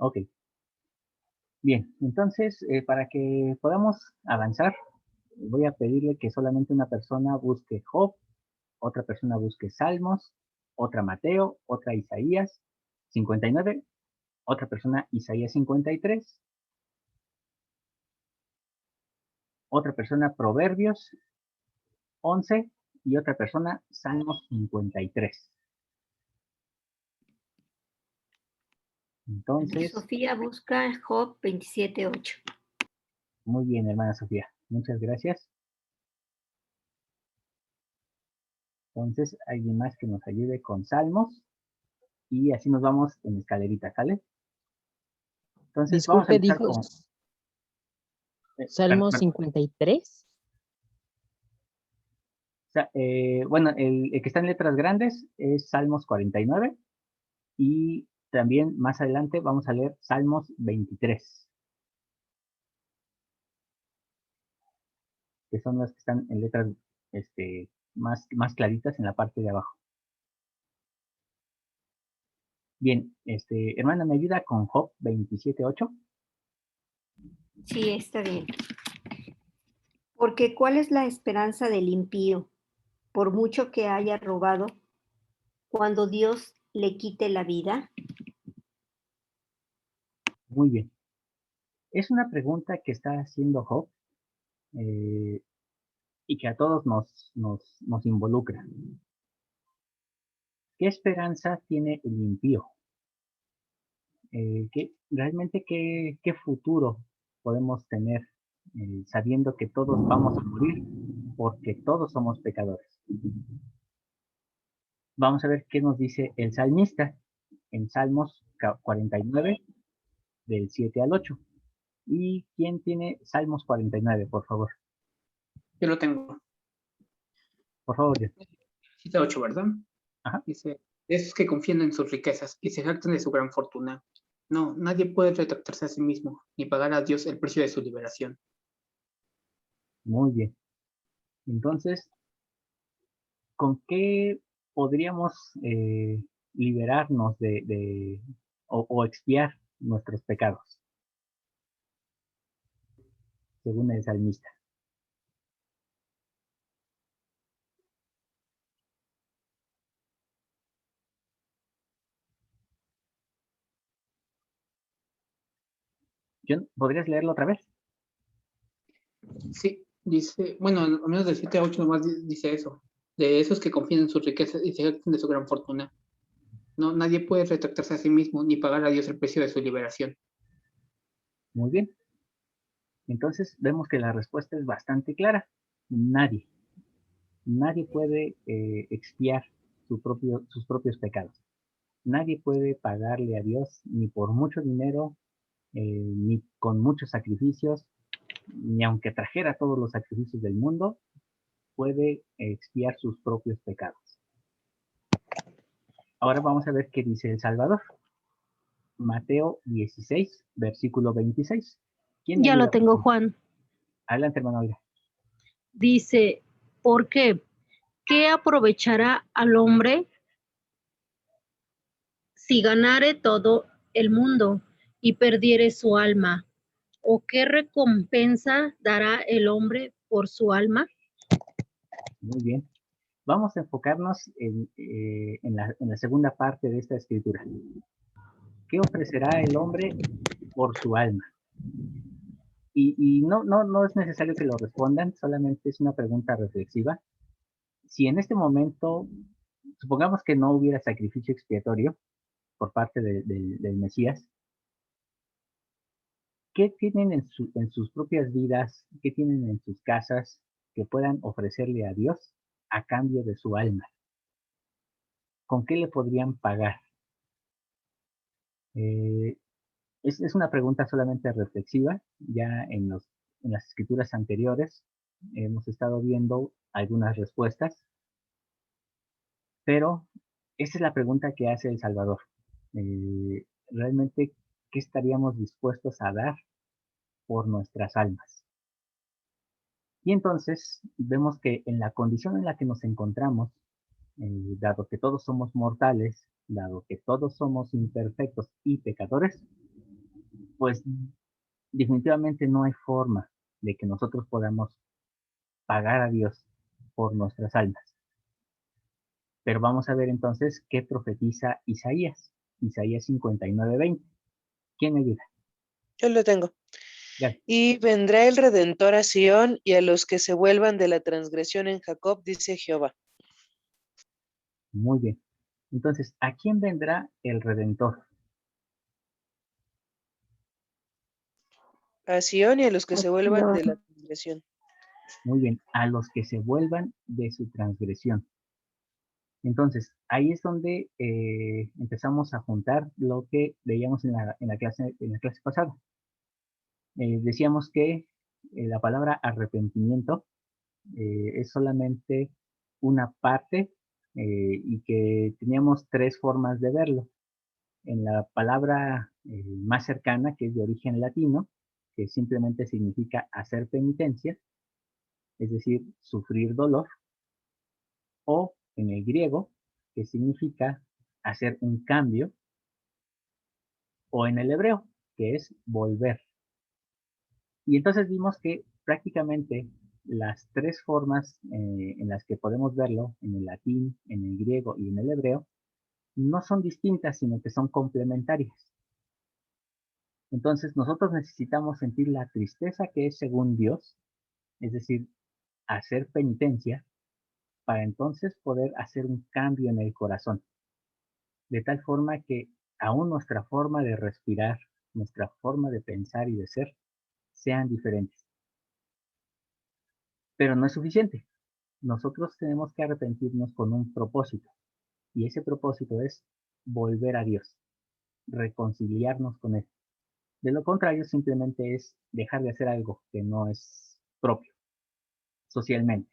Ok, bien. Entonces, para que podamos avanzar, voy a pedirle que solamente una persona busque Job, otra persona busque Salmos, otra Mateo, otra Isaías 59, otra persona Isaías 53, otra persona Proverbios 11 y otra persona Salmos 53. Entonces, Sofía busca Job 27:8. muy bien, hermana Sofía. Muchas gracias. Entonces, alguien más que nos ayude con Salmos y así nos vamos en escalerita, ¿sale? Entonces, vamos a Disculpe, empezar dijo con Salmo 53. bueno, el que está en letras grandes es Salmos 49 y también más adelante vamos a leer Salmos 23, que son las que están en letras más claritas en la parte de abajo. Bien, hermana, ¿me ayuda con Job 27:8? Sí, está bien. Porque ¿cuál es la esperanza del impío? Por mucho que haya robado, cuando Dios le quite la vida. Muy bien. Es una pregunta que está haciendo Job eh, y que a todos nos involucra. ¿Qué esperanza tiene el impío? Realmente qué futuro podemos tener sabiendo que todos vamos a morir porque todos somos pecadores? Vamos a ver qué nos dice el salmista en Salmos 49, del 7 al 8. ¿Y quién tiene Salmos 49, por favor? Yo lo tengo. Por favor, Dios. Cita 8, ¿verdad? Ajá. Dice, esos que confían en sus riquezas y se jactan de su gran fortuna. No, nadie puede retractarse a sí mismo, ni pagar a Dios el precio de su liberación. Muy bien. Entonces, ¿con qué podríamos liberarnos o expiar nuestros pecados, según el salmista? John, ¿podrías leerlo otra vez? Sí, dice, bueno, al menos de 7 a 8 nomás dice eso. De esos que confían en sus riquezas y se jactan de su gran fortuna. No, nadie puede retractarse a sí mismo, ni pagar a Dios el precio de su liberación. Muy bien. Entonces vemos que la respuesta es bastante clara. Nadie. Nadie puede expiar sus propios pecados. Nadie puede pagarle a Dios ni por mucho dinero, ni con muchos sacrificios, ni aunque trajera todos los sacrificios del mundo, puede expiar sus propios pecados. Ahora vamos a ver qué dice el Salvador. Mateo 16, versículo 26. ¿Quién me Ya lo ayuda? tengo, Juan. Adelante, hermano Olga. Dice, ¿por qué? ¿Qué aprovechará al hombre si ganare todo el mundo y perdiere su alma? ¿O qué recompensa dará el hombre por su alma? Muy bien. Vamos a enfocarnos en la segunda parte de esta escritura. ¿Qué ofrecerá el hombre por su alma? Y no es necesario que lo respondan, solamente es una pregunta reflexiva. Si en este momento, supongamos que no hubiera sacrificio expiatorio por parte del Mesías, ¿qué tienen en sus propias vidas, qué tienen en sus casas que puedan ofrecerle a Dios a cambio de su alma? ¿Con qué le podrían pagar? Eh, es una pregunta solamente reflexiva. Ya en las escrituras anteriores hemos estado viendo algunas respuestas, pero esa es la pregunta que hace el Salvador. Realmente, ¿qué estaríamos dispuestos a dar por nuestras almas? Y entonces vemos que en la condición en la que nos encontramos, dado que todos somos mortales, dado que todos somos imperfectos y pecadores, pues definitivamente no hay forma de que nosotros podamos pagar a Dios por nuestras almas. Pero vamos a ver entonces qué profetiza Isaías. Isaías 59:20. ¿Quién me ayuda? Yo lo tengo. Gracias. Y vendrá el Redentor a Sión y a los que se vuelvan de la transgresión en Jacob, dice Jehová. Muy bien. Entonces, ¿a quién vendrá el Redentor? A Sión y a los que se vuelvan de la Sión. transgresión. Muy bien, a los que se vuelvan de su transgresión. Entonces, ahí es donde empezamos a juntar lo que leíamos en la clase pasada. Decíamos que la palabra arrepentimiento es solamente una parte y que teníamos tres formas de verlo. En la palabra más cercana, que es de origen latino, que simplemente significa hacer penitencia, es decir, sufrir dolor, o en el griego, que significa hacer un cambio, o en el hebreo, que es volver. Y entonces vimos que prácticamente las tres formas en las que podemos verlo, en el latín, en el griego y en el hebreo, no son distintas, sino que son complementarias. Entonces nosotros necesitamos sentir la tristeza que es según Dios, es decir, hacer penitencia, para entonces poder hacer un cambio en el corazón, de tal forma que aún nuestra forma de respirar, nuestra forma de pensar y de ser sean diferentes. Pero no es suficiente. Nosotros tenemos que arrepentirnos con un propósito, y ese propósito es volver a Dios, reconciliarnos con Él. De lo contrario, simplemente es dejar de hacer algo que no es propio socialmente.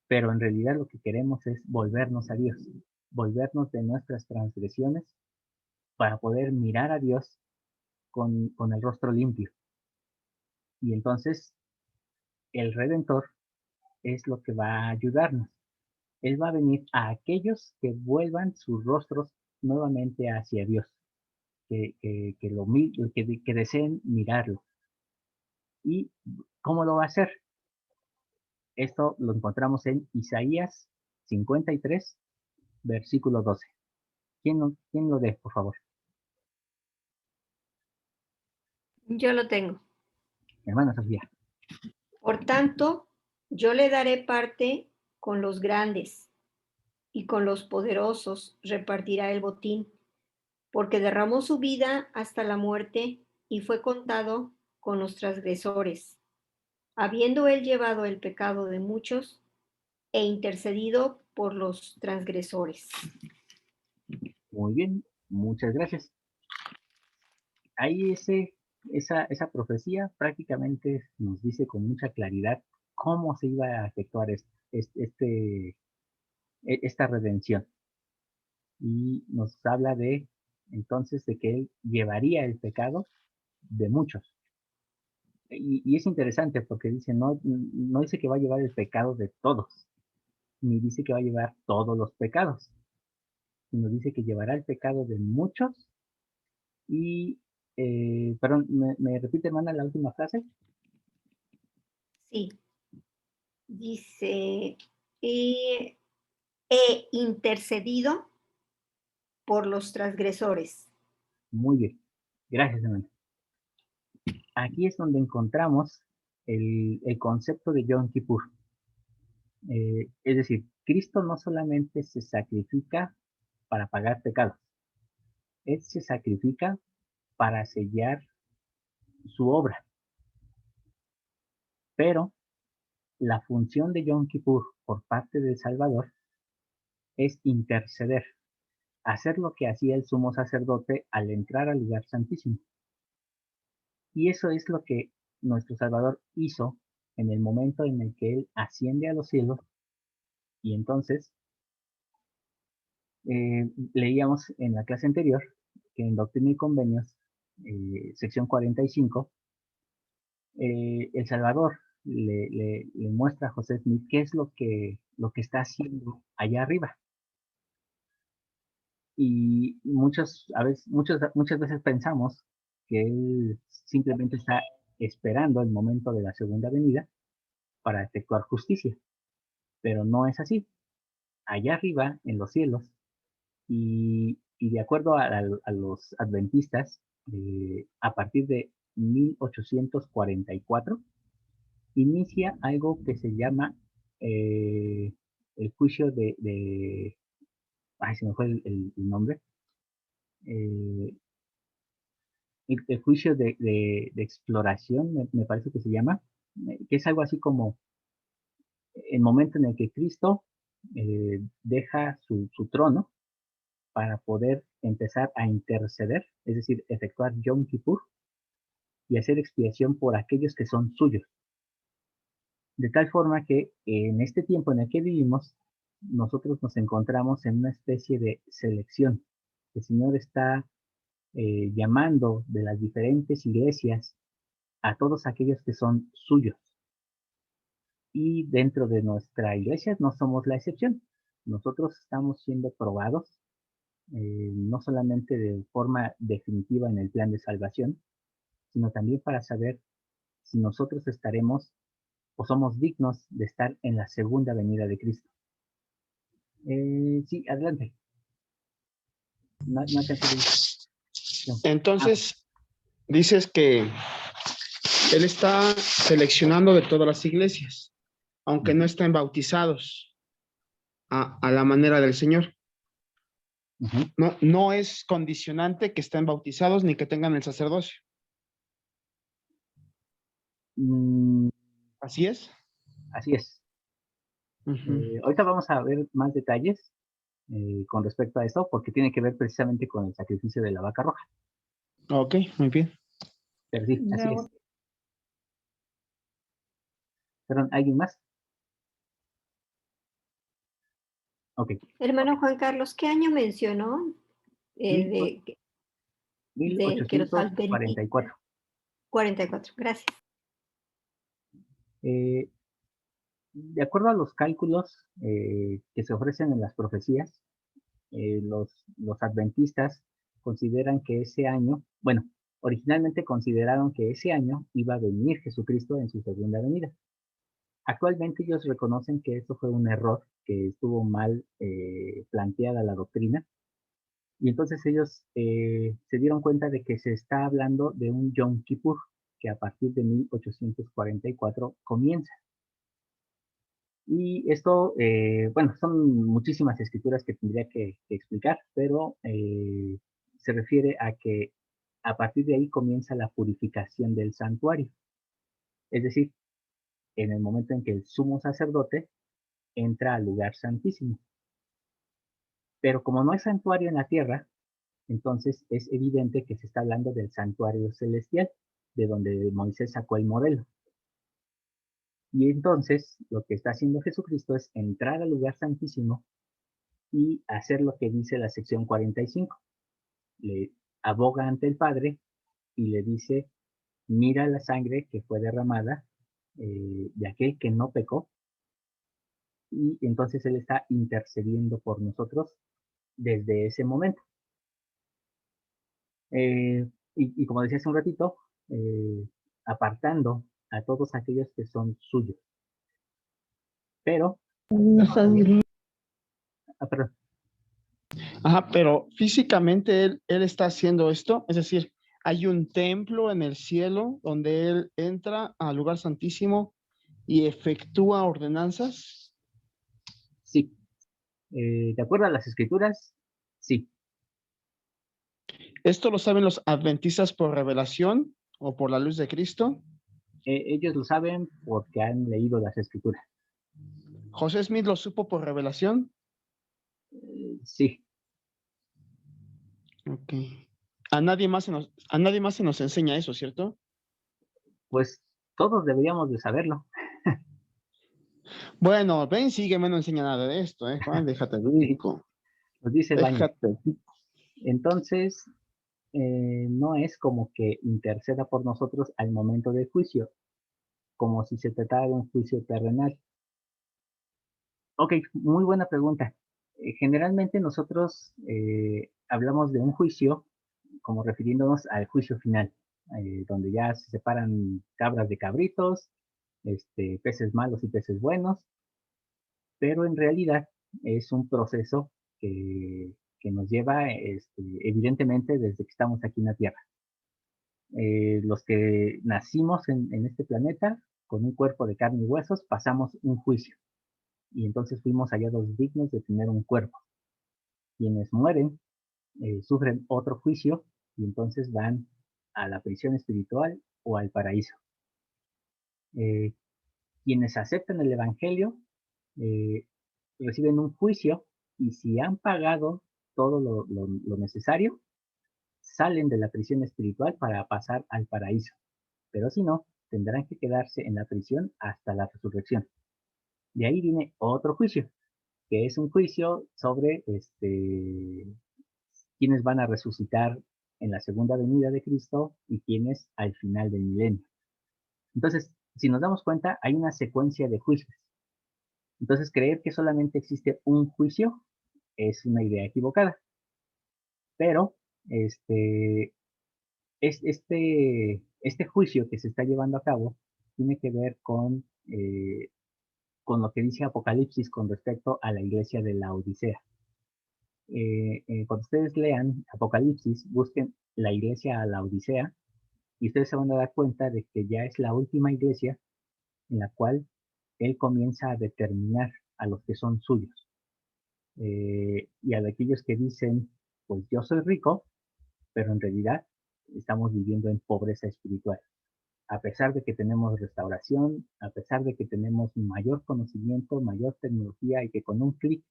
Pero en realidad lo que queremos es volvernos a Dios, volvernos de nuestras transgresiones para poder mirar a Dios con el rostro limpio. Y entonces el Redentor es lo que va a ayudarnos. Él va a venir a aquellos que vuelvan sus rostros nuevamente hacia Dios, que deseen mirarlo. ¿Y cómo lo va a hacer? Esto lo encontramos en Isaías 53, versículo 12. ¿Quién lo dé, por favor? Yo lo tengo. Hermana Sofía. Por tanto, yo le daré parte con los grandes y con los poderosos repartirá el botín, porque derramó su vida hasta la muerte y fue contado con los transgresores, habiendo él llevado el pecado de muchos e intercedido por los transgresores. Muy bien, muchas gracias. Ahí esa profecía prácticamente nos dice con mucha claridad cómo se iba a efectuar esta redención. Y nos habla entonces de que Él llevaría el pecado de muchos. Y es interesante porque dice, no dice que va a llevar el pecado de todos, ni dice que va a llevar todos los pecados, sino dice que llevará el pecado de muchos. Y, perdón, ¿me repite, hermana, la última frase? Sí, dice, he intercedido por los transgresores. Muy bien, gracias, hermana. Aquí es donde encontramos el concepto de Yom Kippur. Es decir, Cristo no solamente se sacrifica para pagar pecados, Él se sacrifica para sellar su obra. Pero la función de Yom Kippur por parte del Salvador es interceder, hacer lo que hacía el sumo sacerdote al entrar al lugar santísimo. Y eso es lo que nuestro Salvador hizo en el momento en el que Él asciende a los cielos. Y entonces leíamos en la clase anterior que en Doctrina y Convenios, sección 45, el Salvador le muestra a José Smith qué es lo que está haciendo allá arriba. Y muchas veces pensamos que Él simplemente está esperando el momento de la segunda venida para efectuar justicia. Pero no es así. Allá arriba, en los cielos, y de acuerdo a los adventistas, a partir de 1844, inicia algo que se llama el juicio ay, se me fue el nombre, eh, el juicio de exploración, me parece que se llama, que es algo así como el momento en el que Cristo deja su trono para poder empezar a interceder, es decir, efectuar Yom Kippur y hacer expiación por aquellos que son suyos. De tal forma que en este tiempo en el que vivimos, nosotros nos encontramos en una especie de selección. El Señor está llamando de las diferentes iglesias a todos aquellos que son suyos. Y dentro de nuestra iglesia no somos la excepción. Nosotros estamos siendo probados, no solamente de forma definitiva en el plan de salvación, sino también para saber si nosotros estaremos o somos dignos de estar en la segunda venida de Cristo. Sí, adelante. No alcancé a ver. Entonces, dices que Él está seleccionando de todas las iglesias, aunque no estén bautizados a la manera del Señor. No es condicionante que estén bautizados ni que tengan el sacerdocio. ¿Así es? Así es. Ahorita vamos a ver más detalles con respecto a esto, porque tiene que ver precisamente con el sacrificio de la vaca roja. Ok, muy bien. Pero sí, así es. ¿Perdón, alguien más? Ok. Hermano Juan Carlos, ¿qué año mencionó de que los adventistas? 1844. 44, gracias. De acuerdo a los cálculos que se ofrecen en las profecías, los adventistas consideran que ese año, bueno, originalmente consideraron que ese año iba a venir Jesucristo en su segunda venida. Actualmente ellos reconocen que eso fue un error, que estuvo mal planteada la doctrina, y entonces ellos se dieron cuenta de que se está hablando de un Yom Kippur, que a partir de 1844 comienza. Y esto, bueno, son muchísimas escrituras que tendría que explicar, pero se refiere a que a partir de ahí comienza la purificación del santuario. Es decir, en el momento en que el sumo sacerdote entra al lugar santísimo. Pero como no hay santuario en la tierra, entonces es evidente que se está hablando del santuario celestial, de donde Moisés sacó el modelo. Y entonces lo que está haciendo Jesucristo es entrar al lugar santísimo y hacer lo que dice la sección 45. Le aboga ante el Padre y le dice, mira la sangre que fue derramada de aquel que no pecó, y entonces Él está intercediendo por nosotros desde ese momento. Y como decía hace un ratito, apartando a todos aquellos que son suyos. Pero, perdón. Ajá, pero físicamente él está haciendo esto, es decir, hay un templo en el cielo donde Él entra al lugar santísimo y efectúa ordenanzas. Sí. De acuerdo a las escrituras, sí. ¿Esto lo saben los adventistas por revelación o por la luz de Cristo? Ellos lo saben porque han leído las escrituras. ¿José Smith lo supo por revelación? Sí. Ok. A nadie más se nos enseña eso, ¿cierto? Pues todos deberíamos de saberlo. Bueno, ven, sígueme, no enseña nada de esto, Juan, déjate rico. Nos dice el baño. Déjate. Entonces, no es como que interceda por nosotros al momento del juicio, como si se tratara de un juicio terrenal. Ok, muy buena pregunta. Generalmente nosotros hablamos de un juicio como refiriéndonos al juicio final, donde ya se separan cabras de cabritos, peces malos y peces buenos, pero en realidad es un proceso que nos lleva evidentemente desde que estamos aquí en la Tierra. Los que nacimos en este planeta con un cuerpo de carne y huesos pasamos un juicio y entonces fuimos hallados dignos de tener un cuerpo. Quienes mueren sufren otro juicio y entonces van a la prisión espiritual o al paraíso. Quienes aceptan el Evangelio eh, reciben un juicio y si han pagado todo lo necesario, salen de la prisión espiritual para pasar al paraíso. Pero si no, tendrán que quedarse en la prisión hasta la resurrección. De ahí viene otro juicio, que es un juicio sobre quienes van a resucitar en la segunda venida de Cristo y quienes al final del milenio. Entonces, si nos damos cuenta, hay una secuencia de juicios. Entonces, creer que solamente existe un juicio es una idea equivocada. Pero este juicio que se está llevando a cabo tiene que ver con lo que dice Apocalipsis con respecto a la iglesia de la Odisea. Cuando ustedes lean Apocalipsis, busquen la iglesia a la Odisea y ustedes se van a dar cuenta de que ya es la última iglesia en la cual él comienza a determinar a los que son suyos. Y a aquellos que dicen, pues yo soy rico, pero en realidad estamos viviendo en pobreza espiritual. A pesar de que tenemos restauración, a pesar de que tenemos mayor conocimiento, mayor tecnología y que con un clic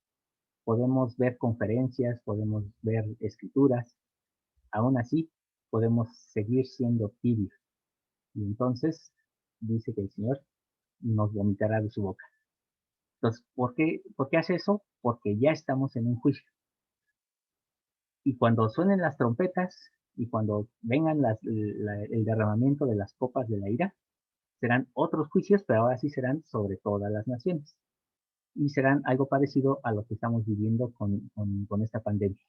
podemos ver conferencias, podemos ver escrituras, aún así podemos seguir siendo tibios. Y entonces dice que el Señor nos vomitará de su boca. Entonces, ¿por qué hace eso? Porque ya estamos en un juicio. Y cuando suenen las trompetas y cuando vengan el derramamiento de las copas de la ira, serán otros juicios, pero ahora sí serán sobre todas las naciones. Y serán algo parecido a lo que estamos viviendo con esta pandemia.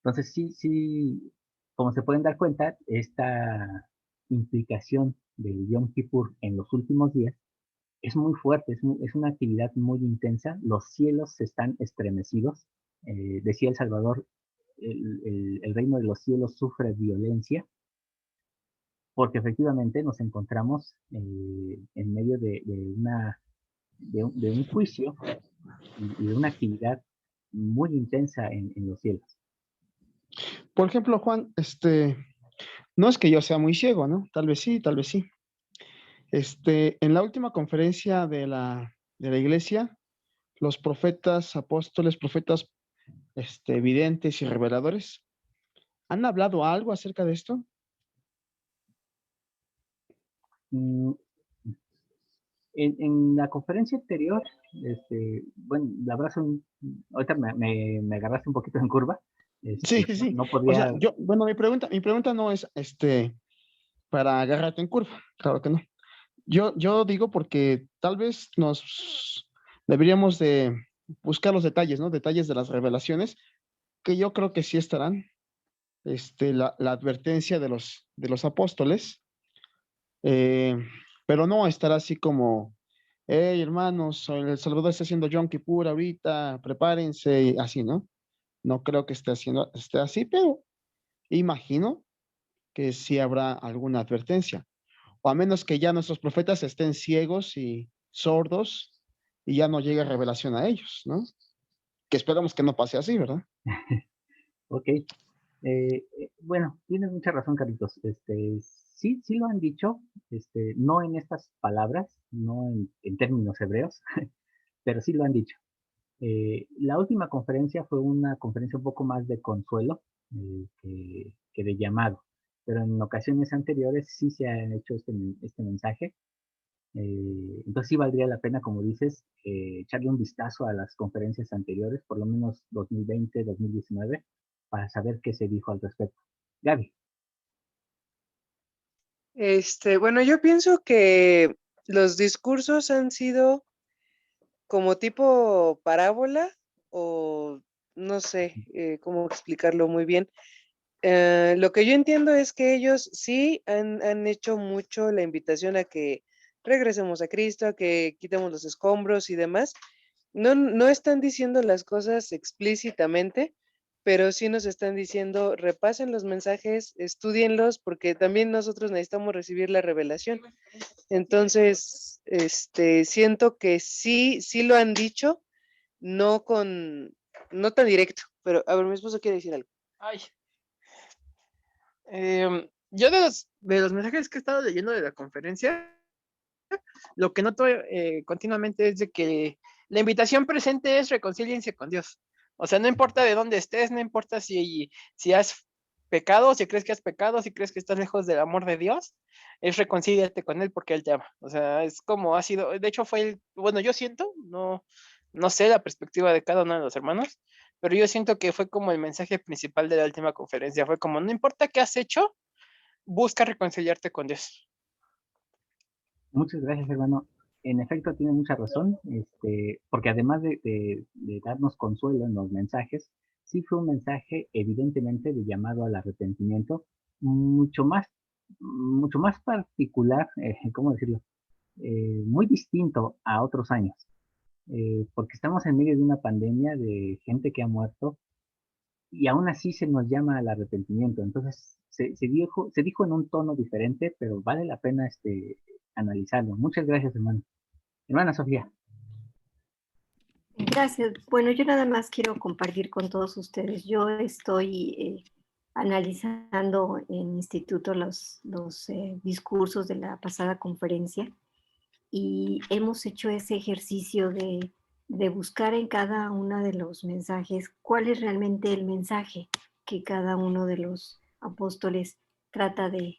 Entonces, sí, como se pueden dar cuenta, esta implicación del Yom Kippur en los últimos días es muy fuerte, es una actividad muy intensa. Los cielos están estremecidos. Decía el Salvador, el reino de los cielos sufre violencia, porque efectivamente nos encontramos en medio de un juicio y de una actividad muy intensa en los cielos. Por ejemplo, Juan, no es que yo sea muy ciego, ¿no? Tal vez sí, tal vez sí. En la última conferencia de la iglesia, los profetas, apóstoles, profetas, videntes y reveladores, ¿han hablado algo acerca de esto? Mm, En la conferencia anterior, bueno, la verdad ahorita me agarraste un poquito en curva. Sí, sí. No O sea, podría. bueno, mi pregunta no es para agarrarte en curva, claro que no. Yo digo porque tal vez nos deberíamos de buscar los detalles, ¿no? Detalles de las revelaciones, que yo creo que sí estarán. La advertencia de los apóstoles, eh, pero no estará así como, hey, hermanos, El Salvador está haciendo Yom Kippur ahorita, prepárense, y así, ¿no? No creo que esté así, pero imagino que sí habrá alguna advertencia. O a menos que ya nuestros profetas estén ciegos y sordos y ya no llegue revelación a ellos, ¿no? Que esperamos que no pase así, ¿verdad? Ok. Bueno, tienes mucha razón, Carlitos. Sí lo han dicho, no en estas palabras, no en términos hebreos, pero sí lo han dicho. La última conferencia fue una conferencia un poco más de consuelo que de llamado, pero en ocasiones anteriores sí se ha hecho este mensaje. Entonces sí valdría la pena, como dices, echarle un vistazo a las conferencias anteriores, por lo menos 2020, 2019, para saber qué se dijo al respecto. Gaby. Bueno, yo pienso que los discursos han sido como tipo parábola o no sé cómo explicarlo muy bien, Lo que yo entiendo es que ellos sí han hecho mucho la invitación a que regresemos a Cristo, a que quitemos los escombros y demás. No están diciendo las cosas explícitamente, pero sí nos están diciendo, repasen los mensajes, estúdienlos, porque también nosotros necesitamos recibir la revelación. Entonces, siento que sí lo han dicho, no tan directo, pero a ver, mi esposo quiere decir algo. Ay. Yo de los mensajes que he estado leyendo de la conferencia, lo que noto continuamente es de que la invitación presente es reconcíliense con Dios. O sea, no importa de dónde estés, no importa si has pecado, si crees que has pecado, si crees que estás lejos del amor de Dios, es reconcíliate con Él porque Él te ama. O sea, es como ha sido, de hecho bueno, yo siento, no sé la perspectiva de cada uno de los hermanos, pero yo siento que fue como el mensaje principal de la última conferencia, fue como, no importa qué has hecho, busca reconciliarte con Dios. Muchas gracias, hermano. En efecto, tiene mucha razón, porque además de darnos consuelo en los mensajes, sí fue un mensaje evidentemente de llamado al arrepentimiento, mucho más particular, ¿cómo decirlo? Muy distinto a otros años, porque estamos en medio de una pandemia de gente que ha muerto y aún así se nos llama al arrepentimiento. Entonces, se dijo en un tono diferente, pero vale la pena analizarlo. Muchas gracias, hermano. Hermana Sofía. Gracias. Bueno, yo nada más quiero compartir con todos ustedes. Yo estoy analizando en instituto los discursos de la pasada conferencia y hemos hecho ese ejercicio de buscar en cada uno de los mensajes cuál es realmente el mensaje que cada uno de los apóstoles trata de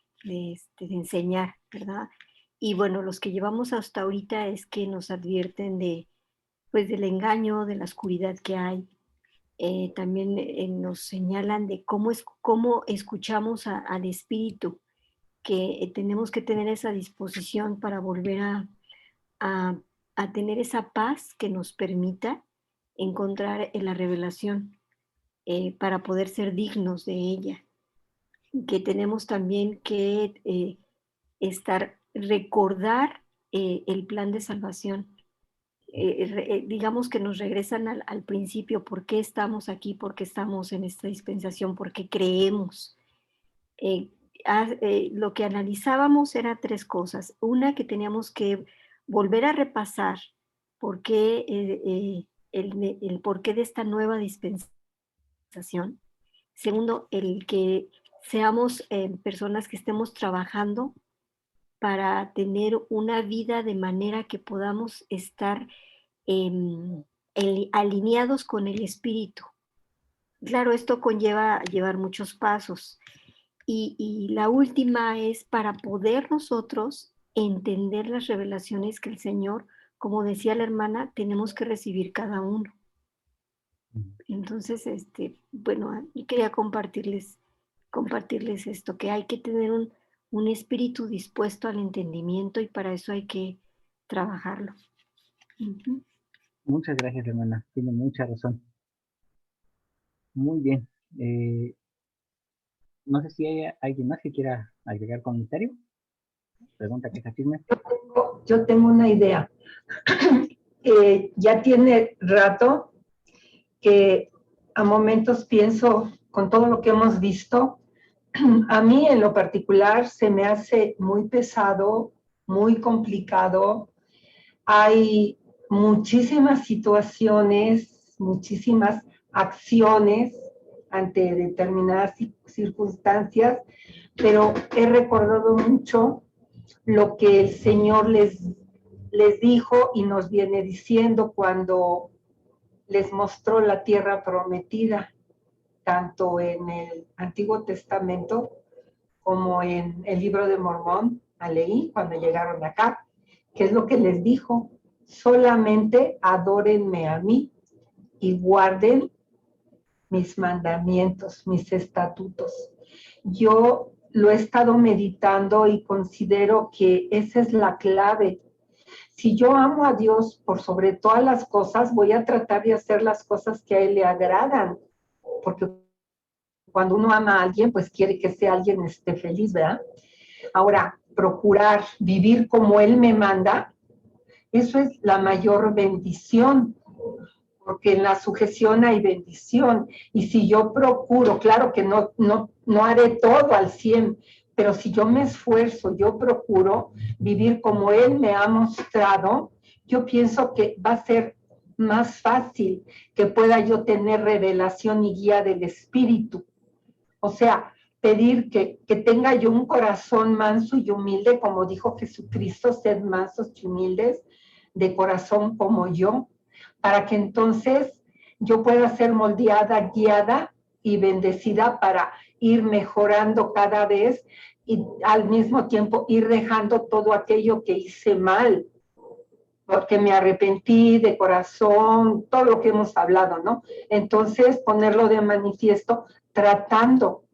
enseñar, ¿verdad? Y bueno, los que llevamos hasta ahorita es que nos advierten pues del engaño, de la oscuridad que hay. También nos señalan de cómo escuchamos al Espíritu, que tenemos que tener esa disposición para volver a, a tener esa paz que nos permita encontrar en la revelación para poder ser dignos de ella. Que tenemos también que recordar el plan de salvación. Digamos que nos regresan al principio, por qué estamos aquí, por qué estamos en esta dispensación, por qué creemos. Lo que analizábamos era tres cosas. Una, que teníamos que volver a repasar por qué, el porqué de esta nueva dispensación. Segundo, el que seamos personas que estemos trabajando para tener una vida de manera que podamos estar alineados con el Espíritu. Claro, esto conlleva llevar muchos pasos. Y la última es para poder nosotros entender las revelaciones que el Señor, como decía la hermana, tenemos que recibir cada uno. Entonces, bueno, yo quería compartirles esto, que hay que tener un espíritu dispuesto al entendimiento y para eso hay que trabajarlo. Uh-huh. Muchas gracias, hermana. Tiene mucha razón. Muy bien. No sé si hay alguien más que quiera agregar comentario. Pregunta que se firme. Yo tengo una idea. Ya tiene rato que a momentos pienso, con todo lo que hemos visto, a mí en lo particular se me hace muy pesado, muy complicado. Hay muchísimas situaciones, muchísimas acciones ante determinadas circunstancias, pero he recordado mucho lo que el Señor les dijo y nos viene diciendo cuando les mostró la tierra prometida, tanto en el Antiguo Testamento como en el libro de Mormón, leí cuando llegaron acá, que es lo que les dijo: solamente adórenme a mí y guarden mis mandamientos, mis estatutos. Yo lo he estado meditando y considero que esa es la clave. Si yo amo a Dios por sobre todas las cosas, voy a tratar de hacer las cosas que a Él le agradan, porque cuando uno ama a alguien, pues quiere que ese alguien esté feliz, ¿verdad? Ahora, procurar vivir como Él me manda, eso es la mayor bendición, porque en la sujeción hay bendición. Y si yo procuro, claro que no haré todo al 100, pero si yo me esfuerzo, yo procuro vivir como Él me ha mostrado, yo pienso que va a ser más fácil que pueda yo tener revelación y guía del Espíritu. O sea, pedir que tenga yo un corazón manso y humilde, como dijo Jesucristo, sed mansos y humildes de corazón como yo, para que entonces yo pueda ser moldeada, guiada y bendecida para ir mejorando cada vez y al mismo tiempo ir dejando todo aquello que hice mal, porque me arrepentí de corazón, todo lo que hemos hablado, ¿no? Entonces, ponerlo de manifiesto, tratando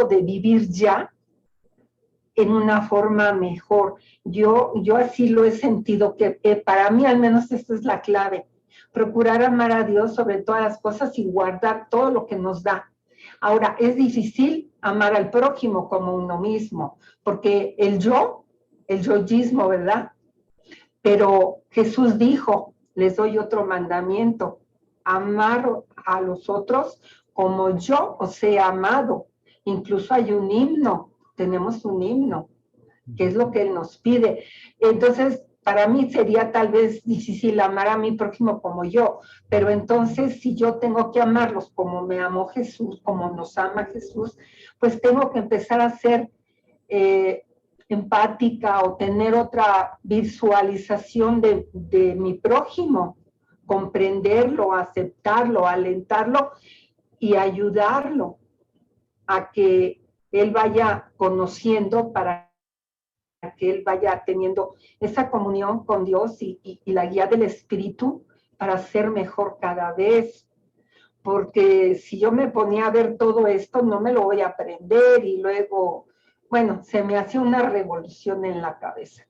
de vivir ya en una forma mejor. Yo así lo he sentido, que para mí al menos esta es la clave. Procurar amar a Dios sobre todas las cosas y guardar todo lo que nos da. Ahora, es difícil amar al prójimo como uno mismo, porque el yoísmo, ¿verdad? Pero Jesús dijo, les doy otro mandamiento, amar a los otros como yo os he amado. Incluso hay un himno, tenemos un himno, que es lo que Él nos pide. Entonces, para mí sería tal vez difícil amar a mi prójimo como yo, pero entonces si yo tengo que amarlos como me amó Jesús, como nos ama Jesús, pues tengo que empezar a ser empática o tener otra visualización de mi prójimo, comprenderlo, aceptarlo, alentarlo y ayudarlo a que él vaya conociendo, para que él vaya teniendo esa comunión con Dios y la guía del Espíritu para ser mejor cada vez. Porque si yo me ponía a ver todo esto, no me lo voy a aprender y luego, bueno, se me hacía una revolución en la cabeza.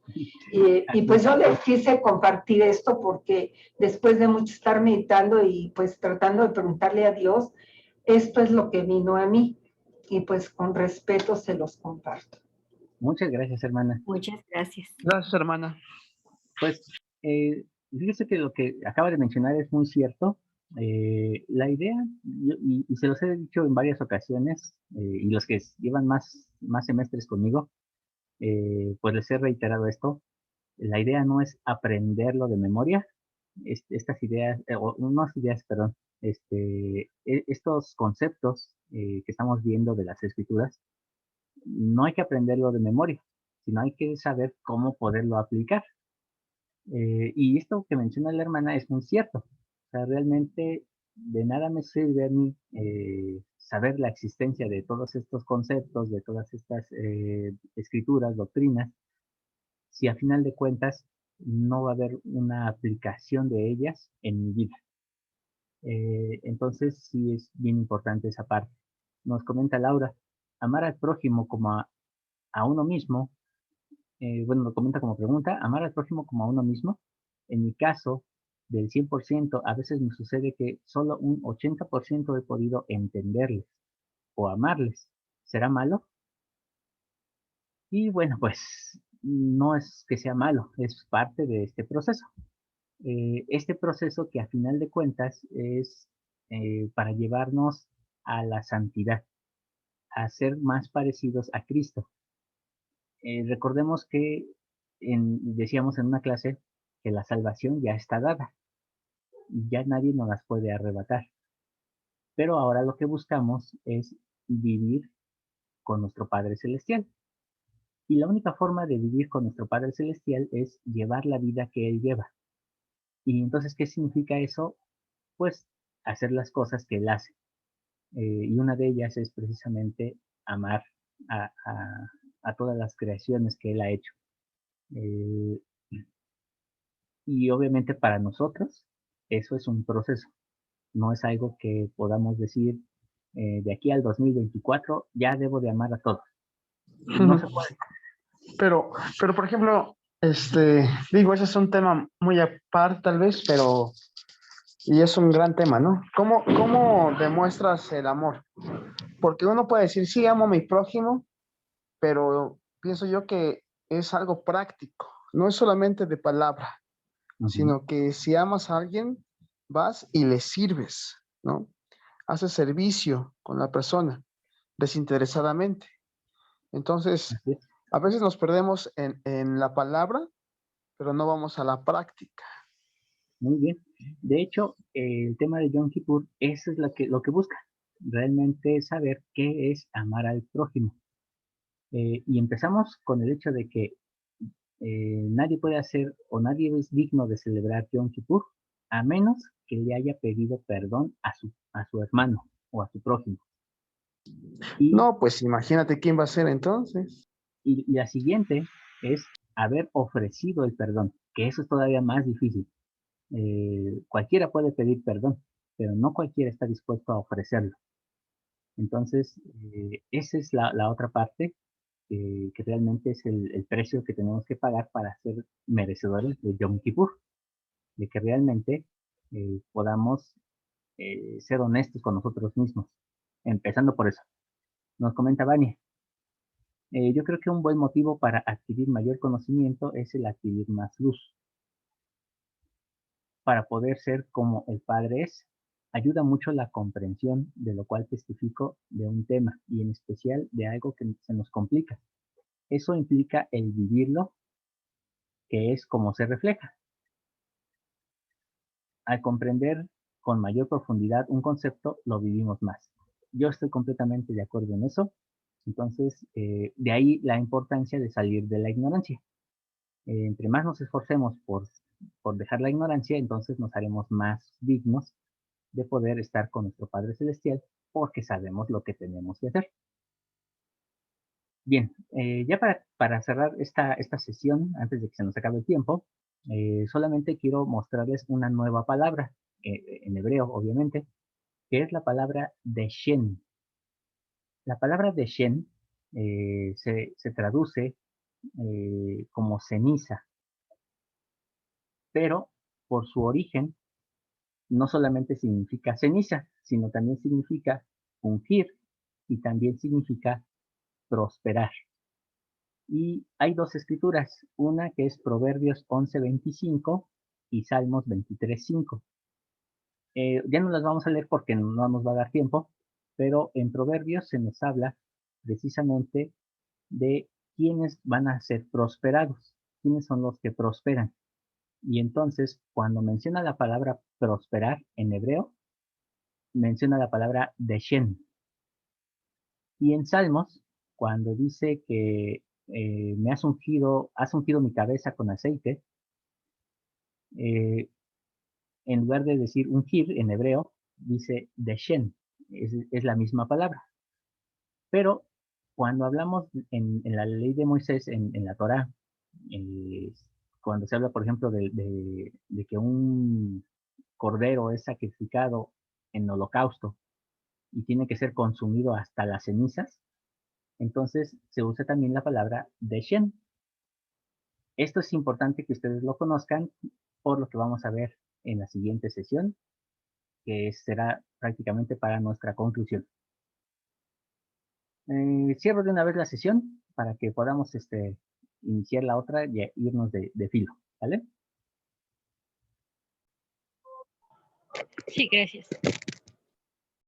Y pues yo les quise compartir esto porque después de mucho estar meditando y pues tratando de preguntarle a Dios, esto es lo que vino a mí y pues con respeto se los comparto. Muchas gracias, hermana. Muchas gracias. Gracias, hermana. Pues, fíjese que lo que acaba de mencionar es muy cierto. La idea, y se los he dicho en varias ocasiones, y los que llevan más semestres conmigo, pues les he reiterado esto. La idea no es aprenderlo de memoria, estas ideas, perdón, estos conceptos que estamos viendo de las escrituras, no hay que aprenderlo de memoria, sino hay que saber cómo poderlo aplicar. Y esto que menciona la hermana es muy cierto. O sea, realmente de nada me sirve a mí saber la existencia de todos estos conceptos, de todas estas escrituras, doctrinas, si a final de cuentas no va a haber una aplicación de ellas en mi vida. Entonces sí es bien importante esa parte. Nos comenta Laura, amar al prójimo como a uno mismo, bueno, lo comenta como pregunta, amar al prójimo como a uno mismo. En mi caso, del 100%, a veces me sucede que solo un 80% he podido entenderles o amarles. ¿Será malo? Y bueno, pues no es que sea malo, es parte de este proceso. Este proceso que a final de cuentas es para llevarnos a la santidad, a ser más parecidos a Cristo. Recordemos que decíamos en una clase que la salvación ya está dada y ya nadie nos las puede arrebatar. Pero ahora lo que buscamos es vivir con nuestro Padre Celestial. Y la única forma de vivir con nuestro Padre Celestial es llevar la vida que Él lleva. Y entonces, ¿qué significa eso? Pues hacer las cosas que Él hace. Y una de ellas es precisamente amar a todas las creaciones que Él ha hecho. Y obviamente para nosotros eso es un proceso, no es algo que podamos decir de aquí al 2024 ya debo de amar a todos. No se puede. Pero por ejemplo, digo, ese es un tema muy aparte tal vez, pero Y es un gran tema, ¿no? ¿Cómo demuestras el amor? Porque uno puede decir, sí, amo a mi prójimo, pero pienso yo que es algo práctico, no es solamente de palabra, sino que si amas a alguien, vas y le sirves, ¿no? Haces servicio con la persona, desinteresadamente. Entonces, Así es. a veces nos perdemos en la palabra, pero no vamos a la práctica. Muy bien. De hecho, el tema de Yom Kippur, eso es lo que busca. Realmente saber qué es amar al prójimo. Y empezamos con el hecho de que nadie puede hacer o nadie es digno de celebrar Yom Kippur a menos que le haya pedido perdón a su hermano o a su prójimo. Y, No, pues imagínate quién va a ser entonces. y la siguiente es haber ofrecido el perdón, que eso es todavía más difícil. Cualquiera puede pedir perdón, pero no cualquiera está dispuesto a ofrecerlo. Entonces, esa es la otra parte que realmente es el precio que tenemos que pagar para ser merecedores de Yom Kippur, de que realmente podamos ser honestos con nosotros mismos, empezando por eso. Nos comenta Vania, yo creo que un buen motivo para adquirir mayor conocimiento es el adquirir más luz. Para poder ser como el Padre es, ayuda mucho la comprensión de lo cual testifico de un tema y en especial de algo que se nos complica. Eso implica el vivirlo, que es como se refleja. Al comprender con mayor profundidad un concepto, lo vivimos más. Yo estoy completamente de acuerdo en eso. Entonces, de ahí la importancia de salir de la ignorancia. Entre más nos esforcemos por dejar la ignorancia, entonces nos haremos más dignos de poder estar con nuestro Padre Celestial porque sabemos lo que tenemos que hacer. Bien, ya para cerrar esta sesión, antes de que se nos acabe el tiempo, solamente quiero mostrarles una nueva palabra, en hebreo, obviamente, que es la palabra deshen. La palabra deshen se traduce como ceniza, pero por su origen no solamente significa ceniza, sino también significa ungir y también significa prosperar. Y hay dos escrituras, una que es Proverbios 11:25 y Salmos 23:5. Ya no las vamos a leer porque no nos va a dar tiempo, pero en Proverbios se nos habla precisamente de quiénes van a ser prosperados, quiénes son los que prosperan. Y entonces, cuando menciona la palabra prosperar en hebreo, menciona la palabra deshen. Y en Salmos, cuando dice que has ungido mi cabeza con aceite, eh, en lugar de decir ungir en hebreo, dice deshen, es la misma palabra. Pero cuando hablamos en la ley de Moisés, en la Torá, eh, cuando se habla, por ejemplo, de que un cordero es sacrificado en holocausto y tiene que ser consumido hasta las cenizas, entonces se usa también la palabra deshen. Esto es importante que ustedes lo conozcan por lo que vamos a ver en la siguiente sesión, que será prácticamente para nuestra conclusión. Cierro de una vez la sesión para que podamos iniciar la otra y irnos de filo, ¿vale? Sí, gracias.